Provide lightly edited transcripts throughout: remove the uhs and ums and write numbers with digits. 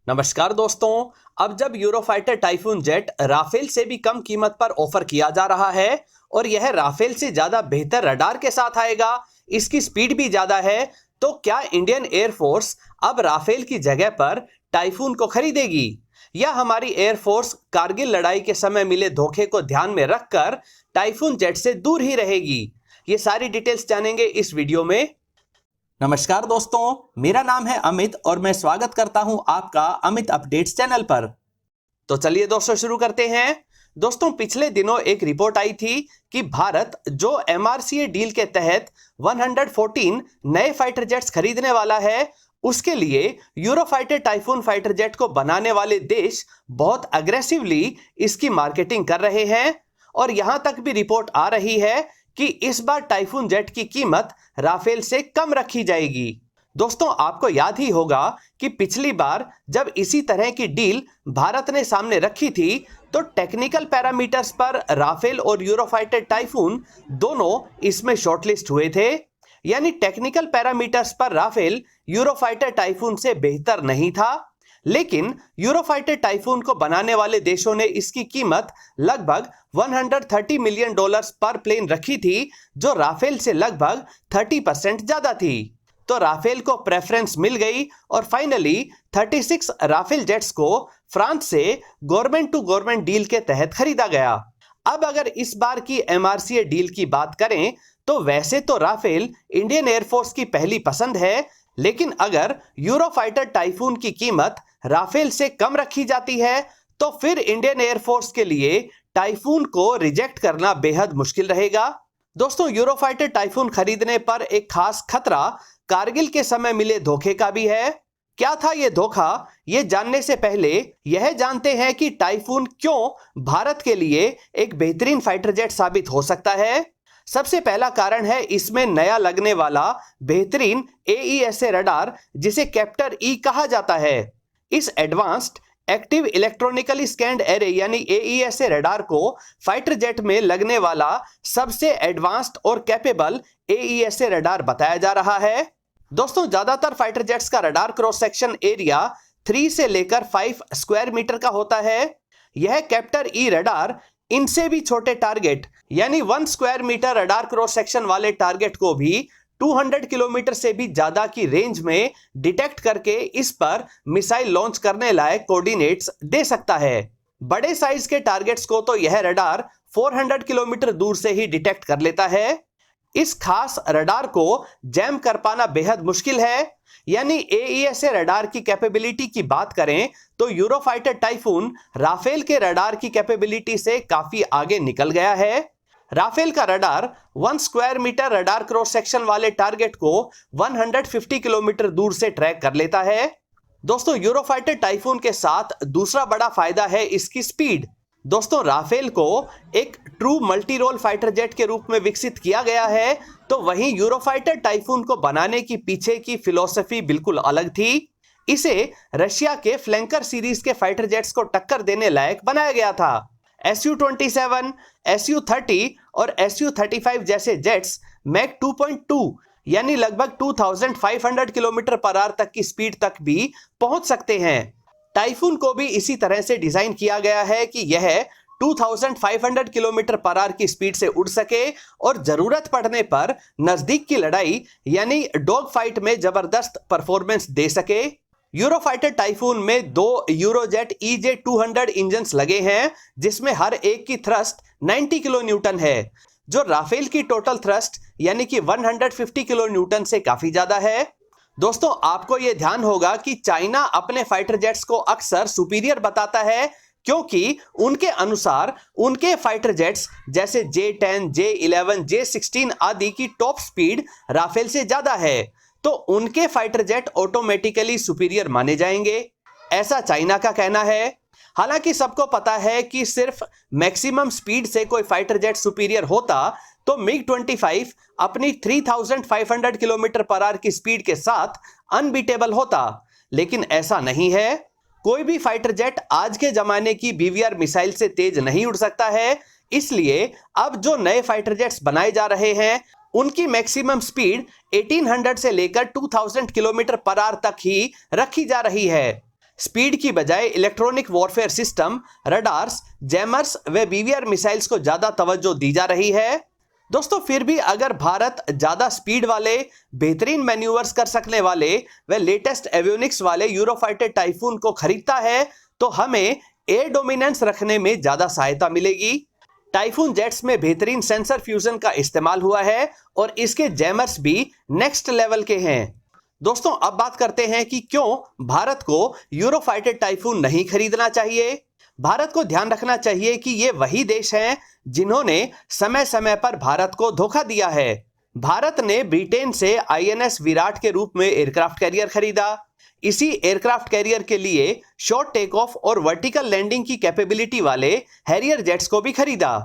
नमस्कार दोस्तों। अब जब यूरोफाइटर टाइफून जेट राफेल से भी कम कीमत पर ऑफर किया जा रहा है और यह राफेल से ज्यादा बेहतर रडार के साथ आएगा, इसकी स्पीड भी ज्यादा है, तो क्या इंडियन एयरफोर्स अब राफेल की जगह पर टाइफून को खरीदेगी या हमारी एयरफोर्स कारगिल लड़ाई के समय मिले धोखे को ध्यान में रखकर टाइफून जेट से दूर ही रहेगी? ये सारी डिटेल्स जानेंगे इस वीडियो में। नमस्कार दोस्तों, मेरा नाम है अमित और मैं स्वागत करता हूं आपका अमित अपडेट्स चैनल पर। तो चलिए दोस्तों शुरू करते हैं। दोस्तों, पिछले दिनों एक रिपोर्ट आई थी कि भारत जो एमआरसीए डील के तहत 114 नए फाइटर जेट्स खरीदने वाला है, उसके लिए यूरोफाइटर टाइफून फाइटर जेट को बनाने वाले देश बहुत अग्रेसिवली इसकी मार्केटिंग कर रहे हैं और यहां तक भी रिपोर्ट आ रही है कि इस बार टाइफून जेट की कीमत राफेल से कम रखी जाएगी। दोस्तों, आपको याद ही होगा कि पिछली बार जब इसी तरह की डील भारत ने सामने रखी थी तो टेक्निकल पैरामीटर्स पर राफेल और यूरोफाइटर टाइफून दोनों इसमें शॉर्टलिस्ट हुए थे। यानी टेक्निकल पैरामीटर्स पर राफेल यूरोफाइटर टाइफून से बेहतर नहीं था, लेकिन यूरोफाइटर टाइफून को बनाने वाले देशों ने इसकी कीमत लगभग $130 मिलियन पर प्लेन रखी थी, जो राफेल से लगभग 30% ज्यादा थी। तो राफेल को प्रेफरेंस मिल गई और फाइनली 36 राफेल जेट्स को फ्रांस से गवर्नमेंट टू गवर्नमेंट डील के तहत खरीदा गया। अब अगर इस बार की एमआरसीए डील की बात करें तो वैसे तो राफेल इंडियन एयरफोर्स की पहली पसंद है, लेकिन अगर यूरोफाइटर टाइफून की कीमत राफेल से कम रखी जाती है तो फिर इंडियन एयरफोर्स के लिए टाइफून को रिजेक्ट करना बेहद मुश्किल रहेगा। दोस्तों, यूरोफाइटर टाइफून खरीदने पर एक खास खतरा कारगिल के समय मिले धोखे का भी है। क्या था यह धोखा, यह जानने से पहले यह जानते हैं कि टाइफून क्यों भारत के लिए एक बेहतरीन फाइटर जेट साबित हो सकता है। सबसे पहला कारण है इसमें नया लगने वाला बेहतरीन AESA रडार, जिसे कैप्टर ई कहा जाता है। इस advanced active electronically scanned array यानी AESA रडार को फाइटर जेट में लगने वाला सबसे एडवांस्ड और कैपेबल AESA रडार बताया जा रहा है। दोस्तों, ज्यादातर फाइटर जेट्स का रडार क्रॉस सेक्शन एरिया 3 से लेकर 5 स्क्वायर मीटर का होता है। यह कैप्टर ई रडार इनसे भी छोटे टारगेट यानी 1 square metre radar cross section वाले टारगेट को भी 200 किलोमीटर से भी ज्यादा की रेंज में डिटेक्ट करके इस पर मिसाइल लॉन्च करने लायक कोऑर्डिनेट्स दे सकता है। बड़े साइज के टारगेट्स को तो यह रडार 400 किलोमीटर दूर से ही डिटेक्ट कर लेता है। इस खास रडार को जैम कर पाना बेहद मुश्किल है। यानी AESA रडार की कैपेबिलिटी की बात करें तो यूरोफाइटर टाइफून राफेल के रडार की कैपेबिलिटी से काफी आगे निकल गया है। राफेल का radar 1 square metre radar cross section वाले टारगेट को 150 किलोमीटर दूर से ट्रैक कर लेता है। दोस्तों, यूरोफाइटर टाइफून के साथ दूसरा बड़ा फायदा है इसकी स्पीड। दोस्तों, राफेल को एक true multi role fighter jet के रूप में विकसित किया गया है, तो वहीं यूरोफाइटर टाइफून को बनाने की पीछे की फिलॉसफी बिल्कुल अलग थी। इसे रशिया के फ्लैंकर सीरीज के फाइटर जेट्स को टक्कर देने लायक बनाया गया था। Su-27, Su-30 और Su-35 जैसे जेट्स मैक 2.2 यानी लगभग 2500 किलोमीटर पर आवर तक की स्पीड तक भी पहुंच सकते हैं। टाइफून को भी इसी तरह से डिजाइन किया गया है कि यह 2500 किलोमीटर पर आवर की स्पीड से उड़ सके और जरूरत पड़ने पर नजदीक की लड़ाई यानी डॉग फाइट में जबरदस्त परफॉर्मेंस दे सके। यूरोफाइटर टाइफून में 2 यूरोजेट EJ-200 इंजन्स लगे हैं, जिसमें हर एक की थ्रस्ट 90 किलो न्यूटन है, जो राफेल की टोटल थ्रस्ट यानी कि 150 किलो न्यूटन से काफी ज्यादा है। दोस्तों, आपको यह ध्यान होगा कि चाइना अपने फाइटर जेट्स को अक्सर सुपीरियर बताता है, क्योंकि उनके अनुसार उनके फाइटर जेट्स जैसे J-10, J-11, J-16 आदि की टॉप स्पीड राफेल से ज्यादा है, तो उनके फाइटर जेट ऑटोमेटिकली सुपीरियर माने जाएंगे, ऐसा चाइना का कहना है। हालांकि सबको पता है कि सिर्फ मैक्सिमम स्पीड से कोई फाइटर जेट सुपीरियर होता तो MiG-25 अपनी 3500 किलोमीटर पर आवर की स्पीड के साथ अनबीटेबल होता, लेकिन ऐसा नहीं है। कोई भी फाइटर जेट आज के जमाने की BVR मिसाइल से तेज नहीं उड़ सकता है, इसलिए अब जो नए फाइटर जेट्स बनाए जा रहे हैं उनकी मैक्सिमम स्पीड 1800 से लेकर 2000 किलोमीटर पर आवर तक ही रखी जा रही है। स्पीड की बजाय electronic warfare system, radars, jammers व बीवीआर मिसाइल्स को ज्यादा तवज्जो दी जा रही है। दोस्तों फिर भी अगर भारत ज्यादा स्पीड वाले, बेहतरीन मैन्यूवर्स कर सकने वाले व लेटेस्ट एवियोनिक्स वाले यूरोफाइटर टाइफून को खरीदता है तो हमें एयर डोमिनेंस रखने में ज्यादा सहायता मिलेगी। टाइफून जेट्स में बेहतरीन सेंसर फ्यूजन का इस्तेमाल हुआ है और इसके जैमर्स भी नेक्स्ट लेवल के हैं। दोस्तों अब बात करते हैं कि क्यों भारत को यूरोफाइटर टाइफून नहीं खरीदना चाहिए। भारत को ध्यान रखना चाहिए कि ये वही देश हैं जिन्होंने समय समय पर भारत को धोखा दिया है। भारत ने ब्रिटेन से आईएनएस विराट के रूप में एयरक्राफ्ट कैरियर खरीदा। इसी एयरक्राफ्ट कैरियर के लिए शॉर्ट टेक ऑफ और वर्टिकल लैंडिंग की कैपेबिलिटी वाले हैरियर जेट्स को भी खरीदा।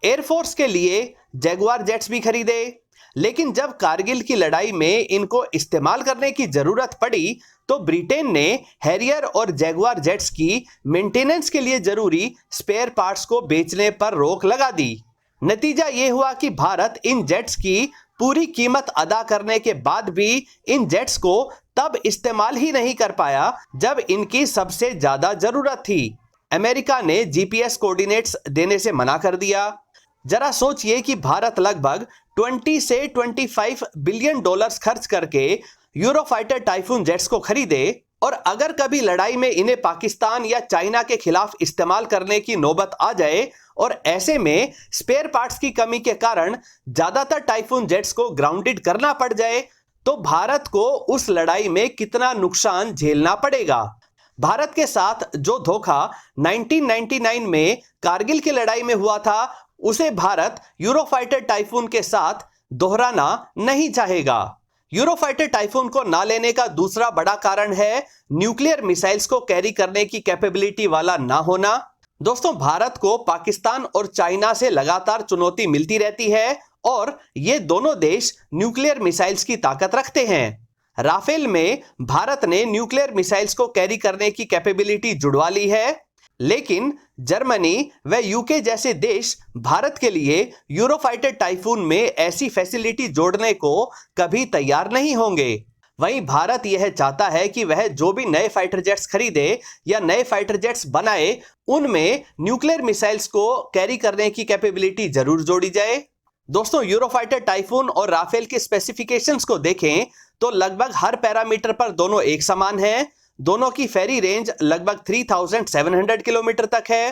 एयरफोर्स के लिए जैगुआर जेट्स भी खरीदे। लेकिन जब कारगिल की लड़ाई में इनको इस्तेमाल करने की जरूरत पड़ी तो ब्रिटेन ने हैरियर और जैगुआर जेट्स की मेंटेनेंस के लिए जरूरी स्पेयर पार्ट्स को बेचने पर रोक लगा दी। नतीजा यह हुआ कि भारत इन जेट्स की पूरी कीमत अदा करने के बाद भी इन जेट्स को तब इस्तेमाल ही नहीं कर पाया जब इनकी सबसे ज्यादा जरूरत थी। अमेरिका ने जीपीएस कोऑर्डिनेट्स देने से मना कर दिया। जरा सोचिए कि भारत लगभग 20 से 25 बिलियन डॉलर्स खर्च करके यूरोफाइटर टाइफून जेट्स को खरीदे और अगर कभी लड़ाई में इन्हें पाकिस्तान या चाइना के खिलाफ इस्तेमाल करने की नौबत आ जाए और ऐसे में स्पेयर पार्ट्स की कमी के कारण ज्यादातर टाइफून जेट्स को ग्राउंडेड करना पड़ जाए तो भारत को उस लड़ाई में कितना नुकसान झेलना पड़ेगा। भारत के साथ जो धोखा 1999 में कारगिल की लड़ाई में हुआ था उसे भारत यूरोफाइटर टाइफून के साथ दोहराना नहीं चाहेगा। यूरोफाइटर टाइफून को ना लेने का दूसरा बड़ा कारण है न्यूक्लियर मिसाइल्स को कैरी करने की कैपेबिलिटी वाला ना होना। दोस्तों भारत को पाकिस्तान और चाइना से लगातार चुनौती मिलती रहती है और ये दोनों देश न्यूक्लियर मिसाइल्स की ताकत रखते हैं। राफेल में भारत ने न्यूक्लियर मिसाइल्स को कैरी करने की कैपेबिलिटी जुड़वा ली है, लेकिन जर्मनी व यूके जैसे देश भारत के लिए यूरोफाइटर टाइफून में ऐसी फैसिलिटी जोड़ने को कभी तैयार नहीं होंगे। वहीं भारत यह चाहता है कि वह जो भी नए फाइटर जेट्स खरीदे या नए फाइटर जेट्स बनाए उनमें न्यूक्लियर मिसाइल्स को कैरी करने की कैपेबिलिटी जरूर जोड़ी जाए। दोस्तों यूरोफाइटर टाइफून और राफेल के स्पेसिफिकेशंस को देखें तो लगभग हर पैरामीटर पर दोनों एक समान हैं। दोनों की फेरी रेंज लगभग 3700 किलोमीटर तक है।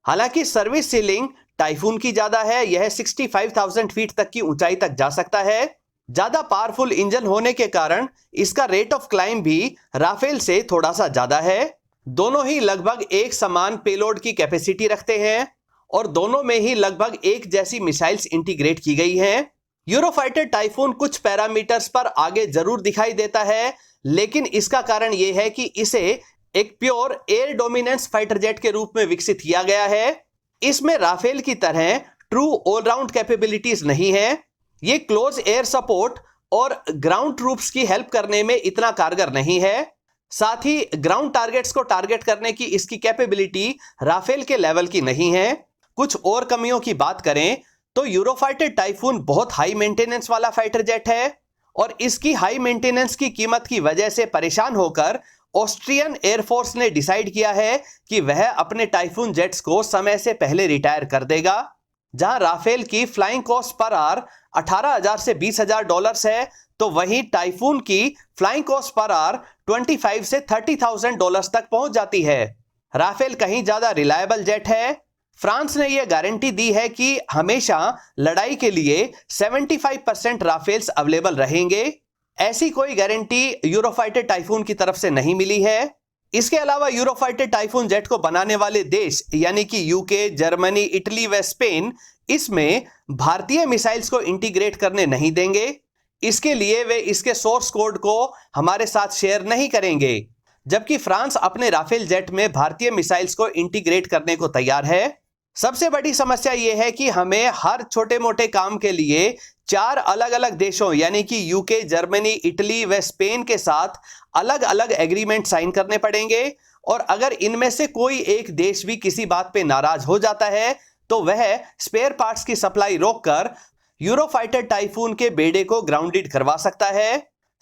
हालांकि सर्विस सीलिंग टाइफून की ज्यादा है, यह 65,000 फीट तक की ऊंचाई तक जा सकता है। ज्यादा पावरफुल इंजन होने के कारण इसका रेट ऑफ क्लाइंब भी राफेल से थोड़ा सा ज्यादा है। दोनों ही लगभग एक समान पेलोड की कैपेसिटी रखते हैं और दोनों में ही लगभग एक जैसी मिसाइल्स इंटीग्रेट की गई हैं। यूरोफाइटर टाइफून कुछ पैरामीटर्स पर आगे जरूर दिखाई देता है, लेकिन इसका कारण यह है कि इसे एक pure air dominance fighter jet के रूप में विकसित किया गया है। इसमें राफेल की तरह ट्रू ऑलराउंड कैपेबिलिटीज नहीं है। ये क्लोज एयर सपोर्ट और ग्राउंड ट्रूप्स की हेल्प करने में इतना कारगर नहीं है। साथ ही ग्राउंड टारगेट्स को टारगेट करने की इसकी कैपेबिलिटी राफेल के लेवल की नहीं है। कुछ और कमियों की बात करें तो यूरोफाइटर टाइफून बहुत हाई मेंटेनेंस वाला फाइटर जेट है और इसकी हाई मेंटेनेंस की कीमत की वजह से परेशान होकर ऑस्ट्रियन एयरफोर्स ने डिसाइड किया है कि वह अपने टाइफून जेट्स को समय से पहले रिटायर कर देगा। जहां राफेल की फ्लाइंग कॉस्ट पर आवर 18,000 से 20,000 डॉलर्स है तो वहीं टाइफून की फ्लाइंग कॉस्ट पर आवर 25 से 30,000 डॉलर्स तक पहुंच जाती है। राफेल कहीं ज्यादा रिलायबल जेट है। फ्रांस ने यह गारंटी दी है कि हमेशा लड़ाई के लिए 75% राफेल्स अवेलेबल रहेंगे। ऐसी कोई गारंटी यूरोफाइटर टाइफून की तरफ से नहीं मिली है। इसके अलावा यूरोफाइटर टाइफून जेट को बनाने वाले देश यानी कि यूके, जर्मनी, इटली व स्पेन इसमें भारतीय मिसाइल्स को इंटीग्रेट करने नहीं देंगे। इसके लिए वे इसके सोर्स कोड को हमारे साथ शेयर नहीं करेंगे, जबकि फ्रांस अपने राफेल जेट में भारतीय मिसाइल्स को इंटीग्रेट करने को तैयार है। सबसे बड़ी समस्या यह है कि हमें हर छोटे मोटे काम के लिए 4 अलग अलग देशों यानी कि यूके, जर्मनी, इटली व स्पेन के साथ अलग अलग एग्रीमेंट साइन करने पड़ेंगे और अगर इनमें से कोई एक देश भी किसी बात पे नाराज हो जाता है तो वह स्पेयर पार्ट्स की सप्लाई रोककर यूरोफाइटर टाइफून के बेड़े को ग्राउंडेड करवा सकता है।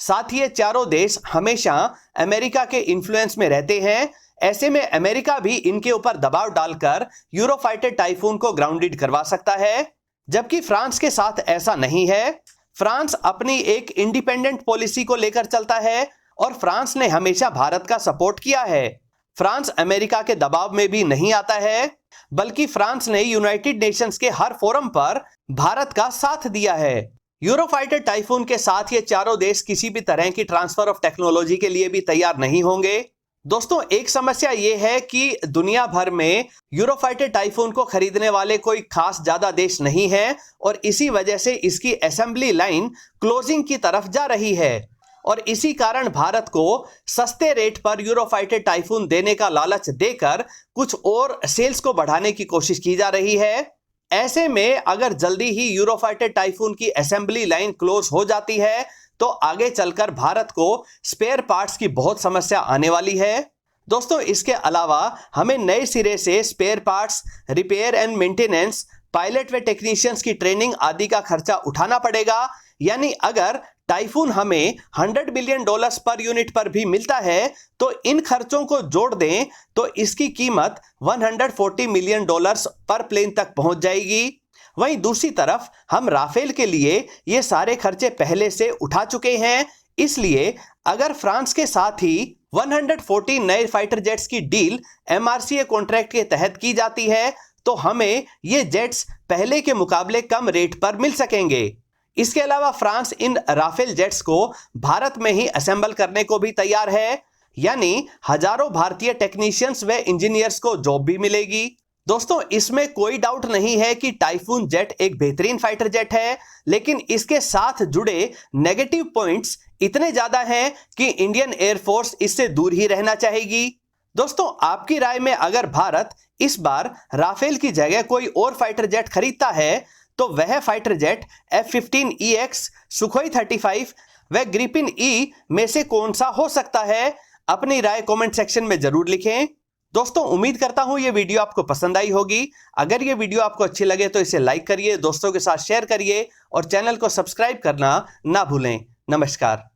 साथ ही ये चारों देश हमेशा अमेरिका के इन्फ्लुएंस में रहते हैं। ऐसे में अमेरिका भी इनके ऊपर दबाव डालकर यूरोफाइटर टाइफून को ग्राउंडेड करवा सकता है, जबकि फ्रांस के साथ ऐसा नहीं है। फ्रांस अपनी एक इंडिपेंडेंट पॉलिसी को लेकर चलता है और फ्रांस ने हमेशा भारत का सपोर्ट किया है। फ्रांस अमेरिका के दबाव में भी नहीं आता है, बल्कि फ्रांस ने यूनाइटेड नेशंस के हर फोरम पर भारत का साथ दिया है। यूरोफाइटर टाइफून के साथ ये चारों देश किसी भी तरह की ट्रांसफर ऑफ टेक्नोलॉजी के लिए भी तैयार नहीं होंगे। दोस्तों, एक समस्या ये है कि दुनिया भर में यूरोफाइटर टाइफून को खरीदने वाले कोई खास ज्यादा देश नहीं है और इसी वजह से इसकी असेंबली लाइन क्लोजिंग की तरफ जा रही है और इसी कारण भारत को सस्ते रेट पर यूरोफाइटर टाइफून देने का लालच देकर कुछ और सेल्स को बढ़ाने की कोशिश की जा रही है। ऐसे में अगर जल्दी ही यूरोफाइटर टाइफून की असेंबली लाइन क्लोज हो जाती है तो आगे चलकर भारत को स्पेयर पार्ट्स की बहुत समस्या आने वाली है। दोस्तों, इसके अलावा हमें नए सिरे से spare parts, repair and maintenance, pilot व टेक्नीशियंस की ट्रेनिंग आदि का खर्चा उठाना पड़ेगा। यानी अगर टाइफून हमें $100 बिलियन पर यूनिट पर भी मिलता है तो इन खर्चों को जोड़ दें तो इसकी कीमत $140 मिलियन पर प्लेन तक पहुंच जाएगी। वहीं दूसरी तरफ हम राफेल के लिए ये सारे खर्चे पहले से उठा चुके हैं, इसलिए अगर फ्रांस के साथ ही 140 नए फाइटर जेट्स की डील MRCA कॉन्ट्रैक्ट के तहत की जाती है तो हमें ये जेट्स पहले के मुकाबले कम रेट पर मिल सकेंगे। इसके अलावा फ्रांस इन राफेल जेट्स को भारत में ही असेंबल करने को भी तैयार है, यानी हजारों भारतीय टेक्नीशियंस व इंजीनियर्स को जॉब भी मिलेगी। दोस्तों, इसमें कोई डाउट नहीं है कि टाइफून जेट एक बेहतरीन फाइटर जेट है, लेकिन इसके साथ जुड़े नेगेटिव पॉइंट्स इतने ज्यादा हैं कि इंडियन एयरफोर्स इससे दूर ही रहना चाहेगी। दोस्तों, आपकी राय में अगर भारत इस बार राफेल की जगह कोई और फाइटर जेट खरीदता है तो वह फाइटर जेट F-15EX, सुखोई 35 व ग्रिपिन ई में से कौन सा हो सकता है? अपनी राय कमेंट सेक्शन में जरूर लिखें। दोस्तों, उम्मीद करता हूं ये वीडियो आपको पसंद आई होगी। अगर ये वीडियो आपको अच्छी लगे तो इसे लाइक करिए, दोस्तों के साथ शेयर करिए और चैनल को सब्सक्राइब करना ना भूलें। नमस्कार।